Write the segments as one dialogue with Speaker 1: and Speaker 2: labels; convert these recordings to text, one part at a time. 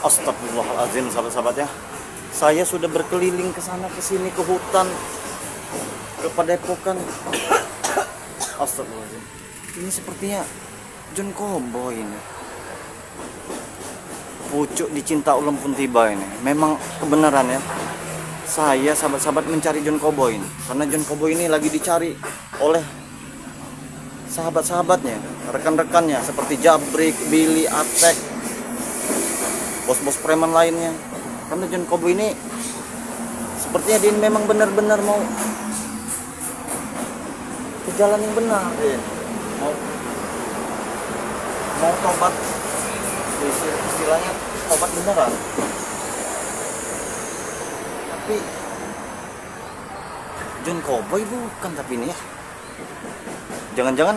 Speaker 1: Astagfirullahaladzim, sahabat-sahabat ya. Saya sudah berkeliling ke sana ke sini, ke hutan, ke Padepokan. Astagfirullahaladzim. Ini sepertinya John Cowboy ini. Pucuk dicinta ulun pun tiba ini. Memang kebenaran ya. Saya sahabat-sahabat mencari John Cowboy ini, karena John Cowboy ini lagi dicari oleh sahabat-sahabatnya, rekan-rekannya seperti Jabrik, Billy, Atek, bos-bos preman lainnya. Karena John Cowboy ini sepertinya dia memang benar-benar mau ke jalan yang benar, dia mau tobat, istilahnya tobat beneran. Tapi John Cowboy bukan, tapi ini ya, jangan-jangan,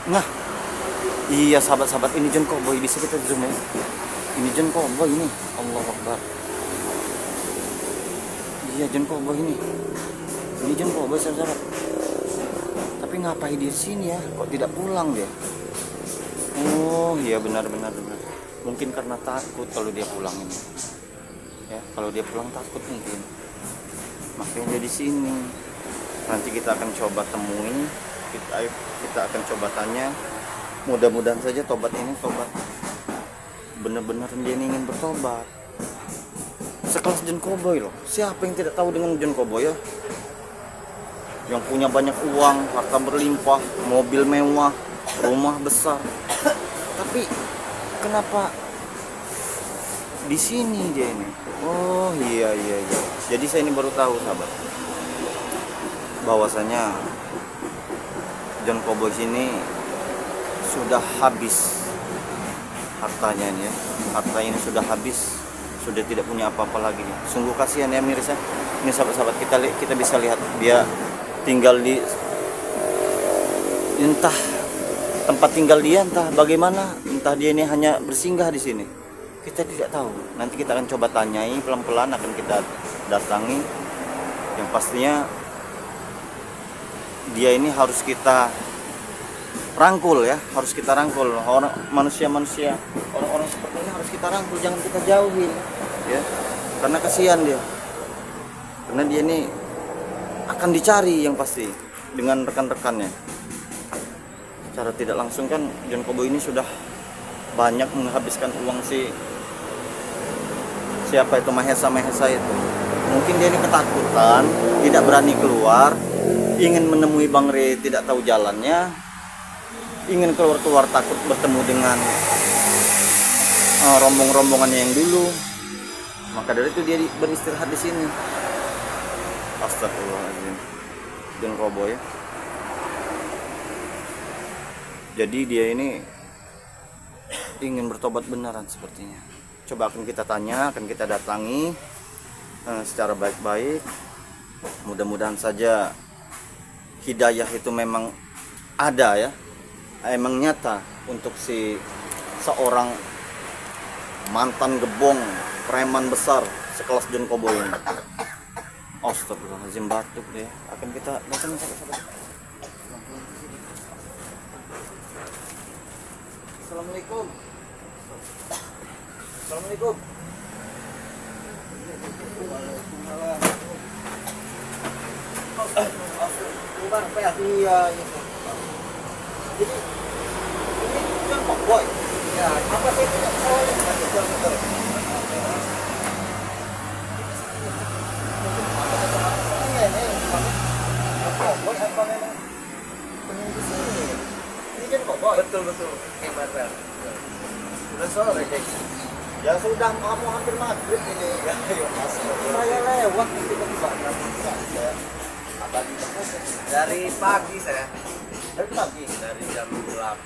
Speaker 1: nah iya sahabat-sahabat, ini John Cowboy, bisa kita zoom ya. Ini John Cowboy ini, Allahu Akbar. Iya John Cowboy ini John Cowboy sahabat. Tapi ngapain di sini ya? Kok tidak pulang dia? Oh iya, benar. Mungkin karena takut kalau dia pulang ini. Ya, kalau dia pulang takut mungkin. Makanya dia di sini. Nanti kita akan coba temui, kita akan coba tanya. Mudah-mudahan saja tobat ini tobat benar-benar dia ingin bertobat. Sekelas John Cowboy loh. Siapa yang tidak tahu dengan John Cowboy ya? Yang punya banyak uang, harta berlimpah, mobil mewah, rumah besar. Tapi kenapa di sini dia ini? Oh iya. Jadi saya ini baru tahu sahabat, bahwasanya John Cowboy ini sudah habis hartanya ini ya. Hartanya ini sudah habis, sudah tidak punya apa-apa lagi. Sungguh kasihan ya mirsa. Ini sahabat-sahabat, kita bisa lihat dia tinggal di entah tempat tinggal dia, entah bagaimana, entah dia ini hanya bersinggah di sini. Kita tidak tahu. Nanti kita akan coba tanyai pelan-pelan, akan kita datangi. Yang pastinya dia ini harus kita rangkul ya, harus kita rangkul. Orang manusia-manusia, orang-orang seperti ini harus kita rangkul, jangan kita jauhi ya. Karena kasihan dia. Karena dia ini akan dicari yang pasti dengan rekan-rekannya. Secara tidak langsung kan John Cowboy ini sudah banyak menghabiskan uang siapa itu Mahesa itu. Mungkin dia ini ketakutan, tidak berani keluar, ingin menemui Bang Re, tidak tahu jalannya, ingin keluar takut bertemu dengan rombongannya yang dulu. Maka dari itu dia beristirahat di sini. Astagfirullahaladzim, John Cowboy ya. Jadi dia ini ingin bertobat beneran sepertinya. Coba akan kita tanya, akan kita datangi secara baik-baik. Mudah-mudahan saja hidayah itu memang ada ya, emang nyata untuk seorang mantan gebong preman besar sekelas John Cowboy ini. Astagfirullahaladzim, batuk deh. Akan kita datang sahabat-sahabat. Assalamualaikum. Assalamualaikum. Iya. Jadi ini John Cowboy. Ya, apa sih tidak tahu. Betul hebat. Sudah sore ya, sudah kamu hampir maghrib ini ya. Saya lewat tiba-tiba dari pagi saya. Dari jam 8.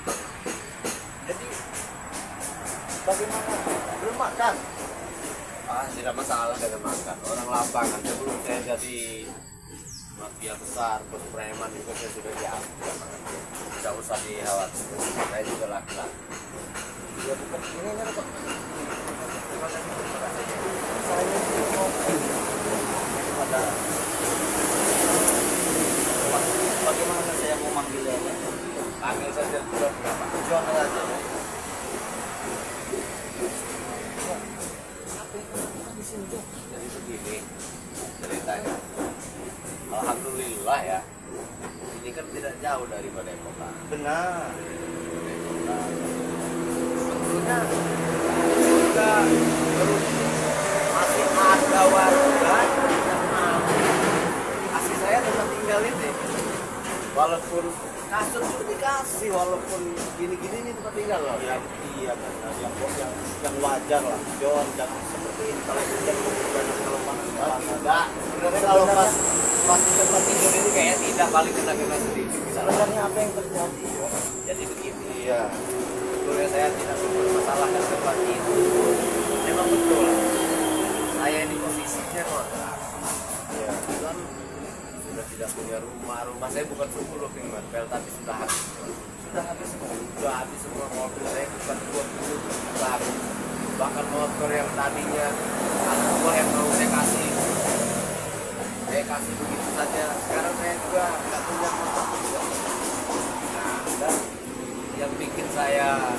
Speaker 1: Jadi bagaimana, belum makan? Tidak masalah dengan makan, orang lapangan. Sebelum saya jadi mafia besar, bos preman juga saya sudah diambil. Tidak usah dikhawatir, saya juga laki-laki. Ya bukan ini Pak. Saya mau bagaimana saya mau manggilnya?
Speaker 2: Panggil saja John berapa?
Speaker 1: John aja.
Speaker 2: Jadi begini ceritanya. Alhamdulillah ya. Ini kan tidak jauh dari Balai Kota.
Speaker 1: Benar.
Speaker 2: Sebetulnya juga terus masih ada warga yang mau kasih saya tempat tinggal ini. Walaupun kasur juga dikasih, walaupun gini-gini ini tempat tinggal loh.
Speaker 1: Ya, iya benar. Yang wajar lah. John jangan seperti ini. Kalau hujan banyak kalau panas.
Speaker 2: Enggak, sebenarnya kalau pas di tempat tidur ini kayaknya tidak, paling kena sedikit misalnya.
Speaker 1: Sebenarnya apa yang terjadi?
Speaker 2: Jadi begini,
Speaker 1: Iya.
Speaker 2: sebetulnya saya tidak mempermasalahkan tempat itu. Memang betul, saya ini posisinya kontrak.
Speaker 1: Iya.
Speaker 2: Kan sudah tidak punya rumah saya bukan sumur loh Pel, tapi sudah habis semua mobil saya, bukan 20 sudah habis. Bahkan motor yang tadinya anak buah yang mau saya kasih begitu saja, sekarang saya juga nggak punya motor juga. Nah, dan yang bikin saya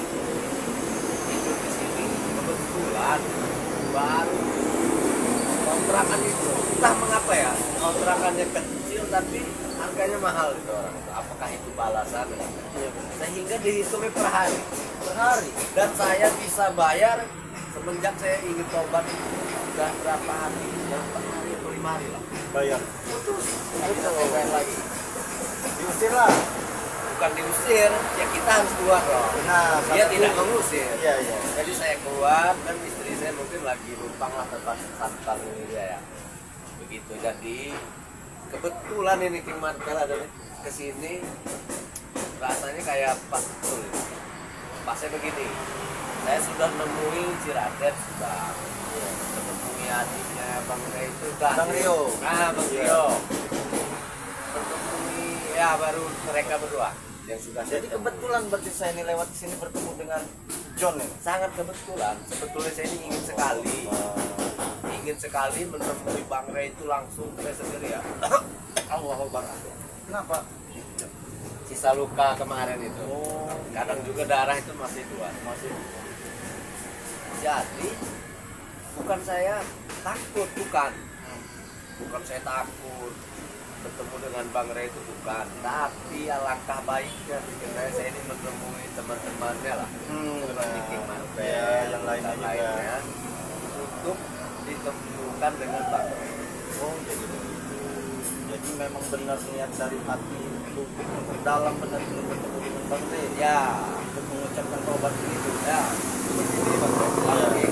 Speaker 2: hidup di sini kebetulan baru kontrakan itu, entah mengapa ya, kontrakannya kecil tapi harganya mahal itu orang itu. Apakah itu balasan?
Speaker 1: Iya benar.
Speaker 2: Sehingga dihitungnya per hari, dan saya bisa bayar semenjak saya ingin tobat itu sudah berapa hari, yang 4 hari atau 5 hari lah.
Speaker 1: Bayar.
Speaker 2: Putus, nggak bisa saya bayar lagi.
Speaker 1: Diusir lah.
Speaker 2: Bukan diusir, ya kita harus keluar loh.
Speaker 1: Nah,
Speaker 2: Dia tidak mengusir.
Speaker 1: Iya, iya.
Speaker 2: Jadi saya keluar dan istri saya mungkin lagi numpang lah tempat santan ini dia ya. Begitu, jadi kebetulan ini King Marvel ada kesini, rasanya kayak pas betul. Pasnya begini, saya sudah nemui Ciradet, sudah menemui adiknya Bang Ray itu,
Speaker 1: Bang Rio.
Speaker 2: Nah, Bang Rio. Menemui ya baru mereka berdua yang sudah.
Speaker 1: Jadi kebetulan berarti saya ini lewat sini bertemu dengan John ini.
Speaker 2: Sangat kebetulan. Sebetulnya saya ini ingin sekali menemui Bang Ray itu langsung, saya sendiri ya. Allah Akbar.
Speaker 1: Kenapa?
Speaker 2: Sisa luka kemarin itu. Kadang juga darah itu masih keluar. Jadi bukan saya takut, bukan saya takut bertemu dengan Bang Ray itu, bukan. Tapi alangkah baiknya bikin saya ini menemui teman-temannya lah, seperti King Marvel,
Speaker 1: yang lainnya juga.
Speaker 2: untuk ditemukan dengan Bang Ray.
Speaker 1: Oh, jadi memang benar niat dari hati lubuk dalam benar-benar bertemu dengan Bang Ray.
Speaker 2: Ya,
Speaker 1: Untuk mengucapkan taubat itu.
Speaker 2: ya. Begini Bang Ray.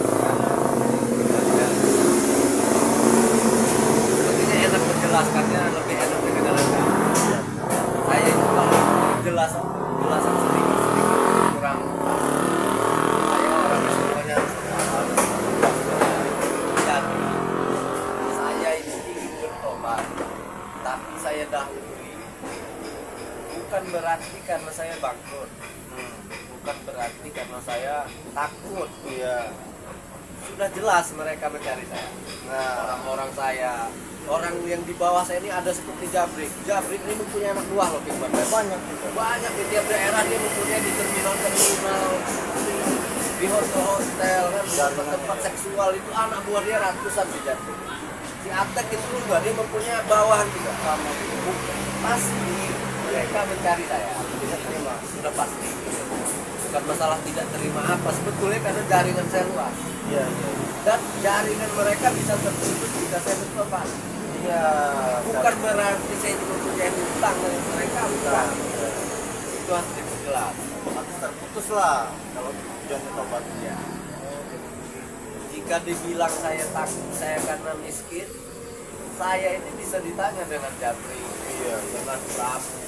Speaker 2: Sepertinya enak menjelaskannya, lebih enak dengan Anda. Saya itu kalau jelasan sedikit kurang. Saya orang semuanya jadi saya ini ingin bertobat, tapi saya dahului. Bukan berarti karena saya bangkrut, bukan berarti karena saya takut.
Speaker 1: Iya.
Speaker 2: Sudah jelas mereka mencari saya. Nah, orang-orang saya, orang yang di bawah saya ini ada seperti Jabrik. Jabrik ini mempunyai anak buah loh, banyak di tiap daerah. Dia mempunyai di terminal, di hotel kan, tempat seksual itu anak buah dia ratusan si Jabrik. Si Atek itu juga dia mempunyai bawahan juga. Pasti mereka mencari saya. Tidak terima, sudah pasti. Bukan masalah tidak terima apa, sebetulnya karena jaringan saya luas.
Speaker 1: Iya.
Speaker 2: Dan jaringan mereka bisa terputus jika saya bertobat.
Speaker 1: Iya.
Speaker 2: Bukan berarti saya itu mempunyai hutang dengan mereka, bukan. Itu harus diperjelas.
Speaker 1: Harus terputus lah kalau John tobat.
Speaker 2: Ya. Jika dibilang saya takut saya karena miskin, saya ini bisa ditanya dengan Jabri, dengan Prabu.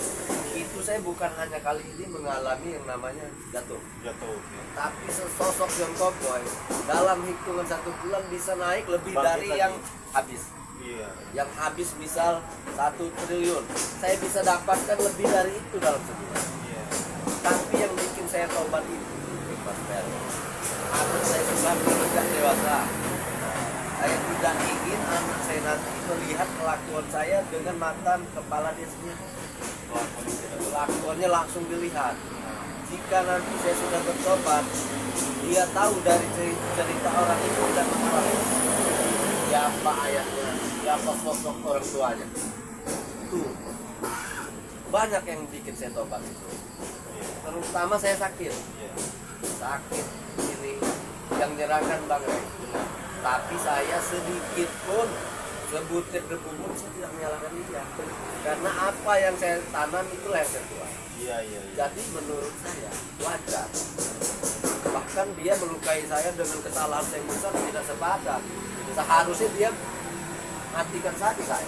Speaker 2: Itu saya bukan hanya kali ini mengalami yang namanya jatuh. Tapi sosok yang cowboy dalam hitungan 1 bulan bisa naik lebih dari yang habis. Yang habis misal 1 triliun, saya bisa dapatkan lebih dari itu dalam sebulan. Tapi yang bikin saya tobat itu, anak saya sudah beranjak dewasa. Saya tidak ingin anak saya nanti melihat kelakuan saya dengan mata kepala dia sendiri. Kelakuannya langsung dilihat. Jika nanti saya sudah bertobat, dia tahu dari cerita orang itu dan mengalami siapa ayahnya, siapa sosok orang tuanya. Tuh banyak yang bikin saya tobat itu. Terutama saya sakit ini yang nyerangkan Bang Rey. Tapi saya sedikit pun sebutir debu pun saya tidak menyalahkan dia, karena apa yang saya tanam itulah yang tertuai. Jadi menurut saya wajar. Bahkan dia melukai saya dengan kesalahan saya yang besar tidak sepadan. Seharusnya dia matikan saja saya.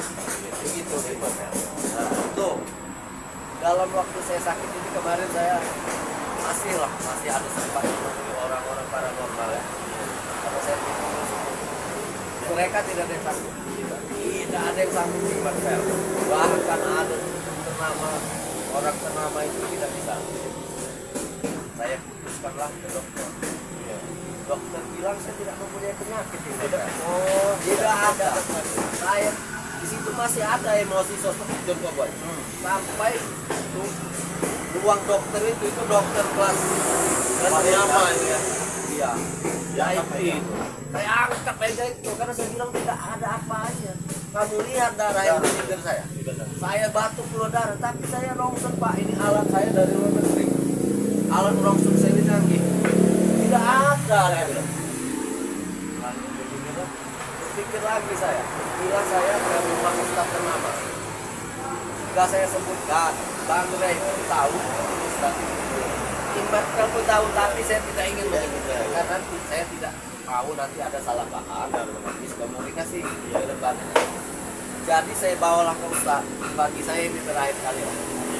Speaker 2: Begitu Mas. Tuh dalam waktu saya sakit ini kemarin saya masih ada sempat menemui orang-orang paranormal ya. Karena saya mereka tidak ada yang sanggup. Tidak ada yang sanggup di Marvel. Bahkan ada ternama orang ternama itu tidak bisa. Saya putuskanlah ke dokter. Dokter bilang saya tidak mempunyai penyakit ini. Oh, tidak ada. Saya di situ masih ada emosi sosok John Cowboy. Sampai tuh ruang dokter itu dokter kelas lama ya. Iya. Itu. Saya angkat aja itu karena saya bilang tidak ada apa-apa. Kamu lihat darah yang di bibir saya. Saya batuk keluar darah, tapi saya rongsen Pak. Ini alat saya dari luar negeri. Alat rongsen saya ini canggih. Tidak ada. Berpikir lagi saya. Bila saya ke rumah Ustaz ternama. Jika saya sebutkan, Bang Rey pun tahu Ustaz. Imat kamu tahu, tapi saya tidak ingin menyebutnya karena saya tidak mau nanti ada salah paham dan miskomunikasi ke depannya. Jadi saya bawalah ke Ustaz. Bagi saya ini terakhir kali lah.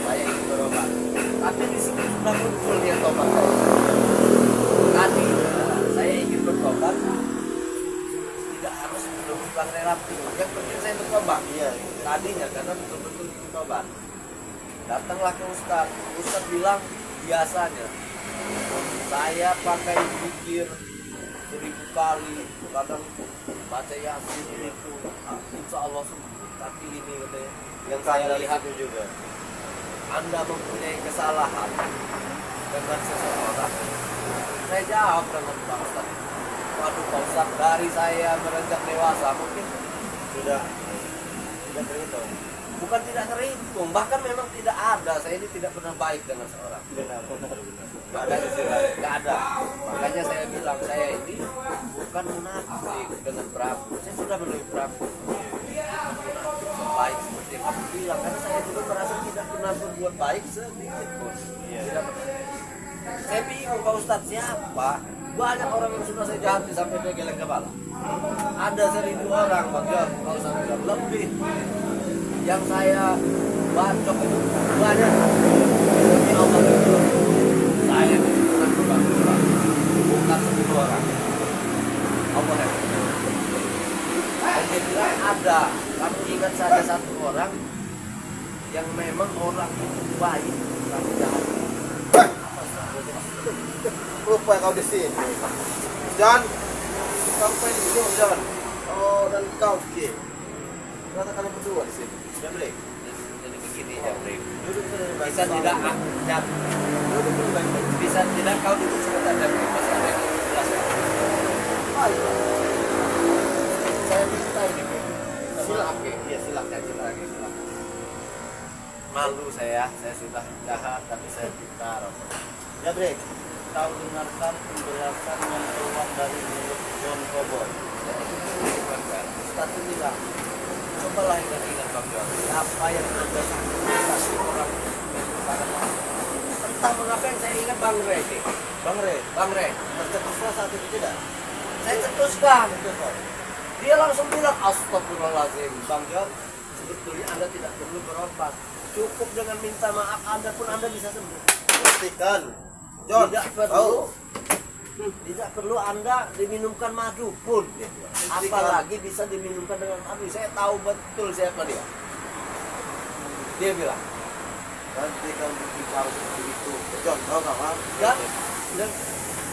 Speaker 2: Saya ingin berobat. Tapi di sini sudah muncul niat tobat saya. Tadi saya ingin bertobat. Tidak harus berubah relatif. Yang penting saya bertobat. Tadinya karena betul-betul bertobat. Datanglah ke Ustaz. Ustaz bilang biasanya saya pakai zikir 1000 kali, kadang baca Yasin itu, insya Allah sembuh. Tapi ini katanya, yang saya lihat juga, Anda mempunyai kesalahan dengan seseorang. Saya jawab dengan Pak Ustaz. Waduh Pak Ustaz, dari saya beranjak dewasa mungkin sudah terhitung. Bukan tidak terhitung, bahkan memang tidak ada. Saya ini tidak pernah baik dengan seorang. Benar. Nggak ada. Makanya saya bilang saya ini bukan munafik dengan Prabu. Saya sudah melalui Prabu. Baik seperti yang kamu bilang, karena saya juga merasa tidak pernah berbuat baik sedikit pun. Tidak pernah. Saya bingung Pak Ustadz siapa? Banyak orang yang sudah saya jahati sampai dia geleng kepala. Ada 1000 orang, Pak Ustadz bilang lebih. Yang saya bacok itu banyak. Demi Allah itu saya bukan berbangga, bukan 1000 orang. Allah ya. Dan dia bilang ada. Kamu ingat saja satu orang yang memang orang itu baik, tapi jahat.
Speaker 3: Lupa kau di sini. John, sampai di sini John. Oh, dan kau Ki. Ternyata kalian berdua di sini. Jabrik.
Speaker 2: Jadi begini Jabrik.
Speaker 3: Duduk sini.
Speaker 2: Bisa tidak
Speaker 3: Duduk dulu baik-baik.
Speaker 2: bisa tidak kau duduk sebentar Jabrik. Masih ada yang jelaskan.
Speaker 3: Ayo.
Speaker 2: Saya minta ini.
Speaker 3: Silakan.
Speaker 2: Iya silakan. Malu saya sudah jahat tapi saya pintar.
Speaker 3: Jabrik. Kau dengarkan penjelasan yang keluar dari mulut John Cowboy.
Speaker 2: Ustaz itu bilang, cobalah ingat Bang John, apa yang Anda saksikan orang tentang mengapa yang saya ingat Bang Rey.
Speaker 3: Bang Rey. Tercetuslah saat itu tidak?
Speaker 2: Saya cetuskan. Dia langsung bilang, astagfirullahaladzim Bang John, sebetulnya Anda tidak perlu berobat. Cukup dengan minta maaf Anda pun Anda bisa sembuh.
Speaker 3: Pastikan John,
Speaker 2: tidak perlu Anda diminumkan madu pun, apalagi bisa diminumkan dengan madu. Saya tahu betul siapa dia. Dia bilang,
Speaker 3: nanti kamu bicara seperti itu. John, tahu nggak?
Speaker 2: dan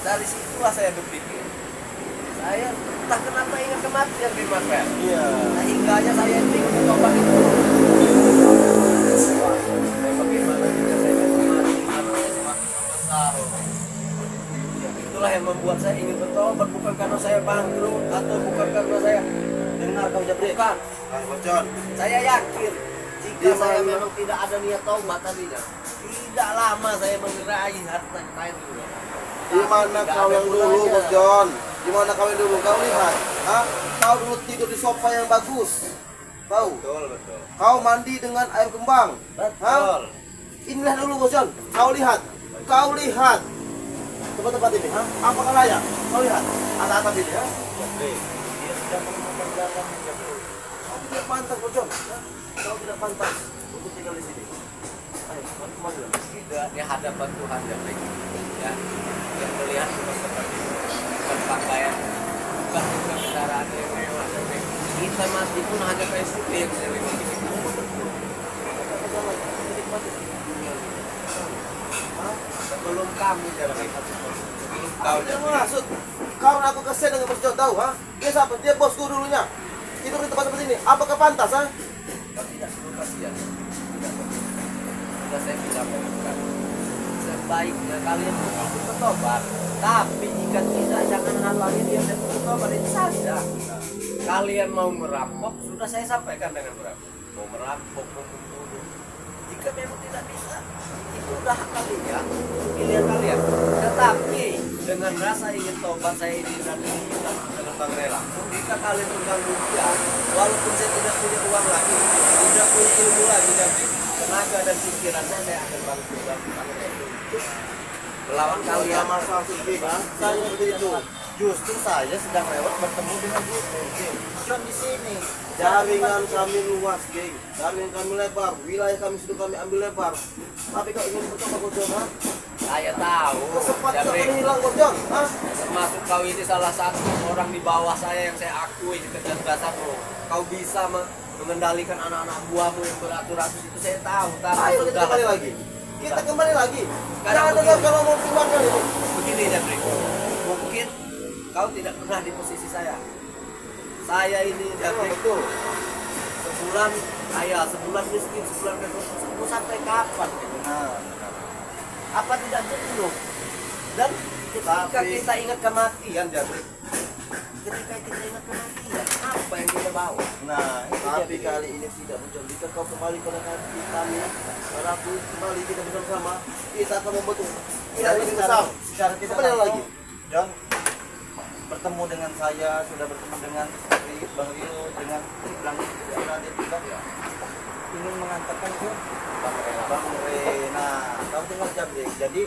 Speaker 2: dari situlah saya berpikir, saya entah kenapa ingat kematian di Marvel.
Speaker 3: Iya.
Speaker 2: Nah, hingganya saya ingin mencoba itu. bagaimana jika saya kembali karena saya semakin membesar. Itulah yang membuat saya ingin bertobat, bukan karena saya bangkrut atau bukan karena saya
Speaker 3: Dengar kau Jabrik.
Speaker 2: bukan.
Speaker 3: Bos John.
Speaker 2: Saya yakin jika
Speaker 3: Di
Speaker 2: saya
Speaker 3: mana?
Speaker 2: memang tidak ada niat taubat tadinya, tidak lama saya mengerai harta kain itu.
Speaker 3: Di mana kau yang dulu, Bos John? Di mana kau yang dulu? Kau lihat, kau dulu tidur di sofa yang bagus. Tahu?
Speaker 2: Betul, betul.
Speaker 3: Kau mandi dengan air kembang.
Speaker 2: Betul.
Speaker 3: Inilah dulu Bos John. Kau lihat. Kau lihat. Tempat-tempat ini, apakah layak? Kau lihat. Atap-atap ini,
Speaker 2: Dia sudah mempekerjakan
Speaker 3: Kau tidak pantas, Bos John. Kau tidak pantas untuk tinggal di sini. Ayo, kau kemana?
Speaker 2: tidak di hadapan Tuhan ya, baik. Ya, yang melihat bukan seperti itu, bukan pakaian, bukan juga kendaraan yang mewah ya, baik. Kita mati pun hanya PSBB yang bisa lewat di sini. Sebelum kami jalan sebelum kau
Speaker 3: Dia maksud kau aku kasihan dengan Bos John, tahu, Dia siapa? Dia bosku dulunya. Tidur di tempat seperti ini. Apakah pantas,
Speaker 2: kau tidak perlu kasihan. Tidak perlu. Sudah saya bilang bukan. Sebaiknya kalian bertobat. Tapi jika tidak, jangan halangi dia dari bertobat itu saja. Kalian mau merampok, sudah saya sampaikan dengan berampok. Mau merampok, mau membunuh. Jika memang tidak bisa, itu udah hak kalian, pilihan kalian. Tetapi dengan rasa ingin tobat saya ini dan dengan Bang Rela. Jika kalian mengganggu dia, walaupun saya tidak punya uang lagi, tidak punya ilmu lagi, dan tenaga dan pikiran saya akan bantu Bang Rela. Melawan kalian.
Speaker 3: masalah sedikit, saya seperti itu.
Speaker 1: Justru saya sedang lewat bertemu dengan John di sini.
Speaker 3: Jaringan kami luas, geng. Jaringan kami lebar. Wilayah kami sudah kami ambil lebar. Tapi kau ingin bertobat, Bos John,
Speaker 2: Saya tahu,
Speaker 3: Kesempatan
Speaker 2: Jabrik.
Speaker 3: kami hilang, Bos John,
Speaker 2: Termasuk kau ini salah satu orang di bawah saya yang saya akui di kecerdasanmu. Kau bisa mengendalikan anak-anak buahmu yang beratur-atur itu saya tahu. Tapi
Speaker 3: Ayo kita
Speaker 2: sudah
Speaker 3: kembali lagi. Kita kembali lagi.
Speaker 2: Sekarang
Speaker 3: Jangan dengar kalau mau keluar dari itu.
Speaker 2: begini Jabrik. Mungkin kau tidak pernah di posisi saya. Saya ini Jabrik
Speaker 3: Betul.
Speaker 2: sebulan kaya, sebulan miskin, sebulan mau sampai kapan? Apa tidak jenuh? Dan ketika kita ingat kematian Jabrik, ketika kita ingat kematian, apa yang kita bawa?
Speaker 1: Nah,
Speaker 3: Tapi kali ini tidak muncul. Jika kau kembali pada hati kami, pada aku kembali kita bersama-sama, kita akan membentuk tidak lebih besar.
Speaker 1: secara tidak
Speaker 3: Kembali
Speaker 1: langsung,
Speaker 3: lagi.
Speaker 1: John bertemu dengan saya, sudah bertemu dengan Bang Rio, dengan Bang Raden juga ingin mengatakan ke Bang Rena. Kau dengar Jabrik. Jadi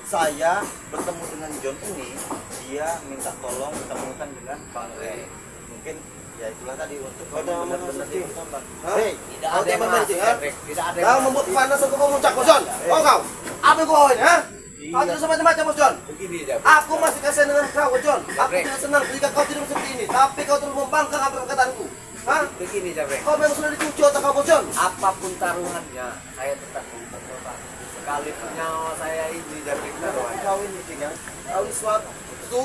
Speaker 1: saya bertemu dengan John ini, dia minta tolong ketemukan dengan Bang Rena. Mungkin ya itulah tadi untuk
Speaker 3: Ada
Speaker 1: benar-benar
Speaker 3: maksud,
Speaker 1: bertobat.
Speaker 3: Hei,
Speaker 2: Tidak
Speaker 3: kau
Speaker 2: ada yang
Speaker 3: memancing,
Speaker 2: masuk, Jabrik. Tidak ada yang
Speaker 3: Kau
Speaker 2: masuk.
Speaker 3: membuat panas aku memuncak, Bos John. Kau. Apa yang kau bawain, Kau tidak semacam-macam, Bos John.
Speaker 2: Begini Jabrik.
Speaker 3: Aku masih kasihan dengan kau, Bos John. Aku
Speaker 2: Jabrik.
Speaker 3: tidak senang jika kau tidak seperti ini. Tapi kau terus membangkang apa perkataanku.
Speaker 2: Begini Jabrik.
Speaker 3: Kau memang sudah dicuci otak kau, Bos John.
Speaker 2: Apapun taruhannya, saya tetap bertobat. Sekalipun nyawa saya ini Jabrik taruhannya.
Speaker 3: Kau ini, Cing, ya. Kau ini suatu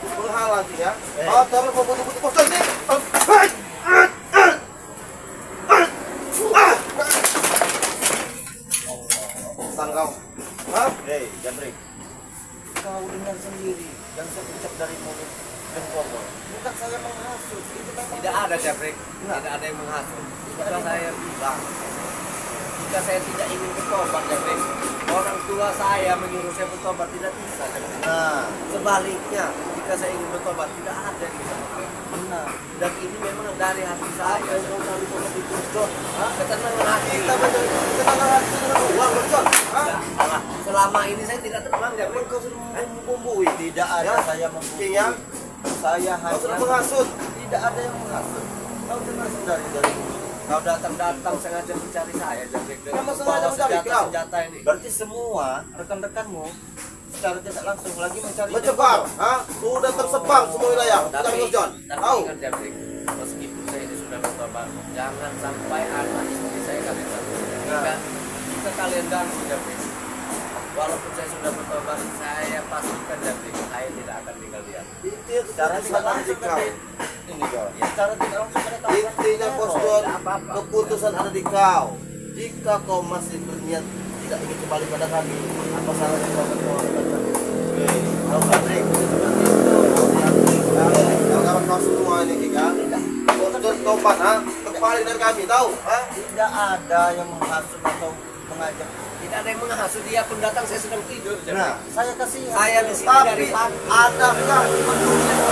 Speaker 3: penghalang, Cing, ya. Kau terus membutuh-butuh, Bos John. Sang kau.
Speaker 1: Hei, Jabrik. Kau dengar sendiri yang saya ucap dari mulut dan ngomong. Bukan saya menghasut, itu memang
Speaker 2: Tidak ada Jabrik, tidak ada yang menghasut. Jika saya bilang, jika saya tidak ingin bertobat Jabrik, orang tua saya menyuruh saya bertobat tidak bisa Jabrik.
Speaker 1: Nah,
Speaker 2: Sebaliknya, jika saya ingin bertobat tidak ada yang bisa Jabrik.
Speaker 1: benar.
Speaker 2: Dan ini memang dari hati saya.
Speaker 3: Kau cari tobat itu, Bos John.
Speaker 2: Ketenangan hati.
Speaker 3: Kita mencari ketenangan hati dengan uang, Bos John.
Speaker 2: Tidak, salah. Selama ini saya tidak tenang Jabrik.
Speaker 3: Kau sudah membumbui.
Speaker 1: Tidak ada
Speaker 3: Ya.
Speaker 1: saya membunuh.
Speaker 3: Cing, ya.
Speaker 1: Saya
Speaker 3: Kau sudah
Speaker 1: hanya
Speaker 3: menghasut.
Speaker 1: tidak ada yang menghasut. Kau dengar dari
Speaker 2: Kau datang sengaja mencari saya Jabrik. Dengan
Speaker 3: Kamu sengaja
Speaker 2: membawa
Speaker 3: mencari kau?
Speaker 2: senjata ini.
Speaker 1: berarti semua rekan-rekanmu secara tidak langsung lagi mencari
Speaker 3: Menyebar, sudah tersebar semua wilayah. Kita Bos John. Tahu?
Speaker 2: ingat Jabrik, meskipun saya ini sudah bertobat, jangan sampai anak istri saya kalian ganggu. Jika kalian ganggu Jabrik, walaupun saya sudah bertobat, saya pastikan Jabrik, saya tidak akan tinggal diam.
Speaker 1: secara tidak langsung
Speaker 3: kau.
Speaker 1: ini kau. Ya, secara tidak langsung pada tahu.
Speaker 3: Intinya Bos John, keputusan ada di kau. Jika jika kau masih berniat tidak ingin kembali pada kami, apa salahnya kau berdoa kepada kami? Kau karena itu seperti itu. Kawan-kawan kau semua ini Kika, untuk tobat, kembali dari kami, tahu?
Speaker 1: Tidak ada yang menghasut atau mengajak.
Speaker 2: Tidak ada yang menghasut, dia pun datang, saya sedang tidur.
Speaker 3: Nah,
Speaker 1: Saya kasih.
Speaker 2: Saya di sini
Speaker 3: tapi
Speaker 2: dari pagi.
Speaker 3: adakah petunjuk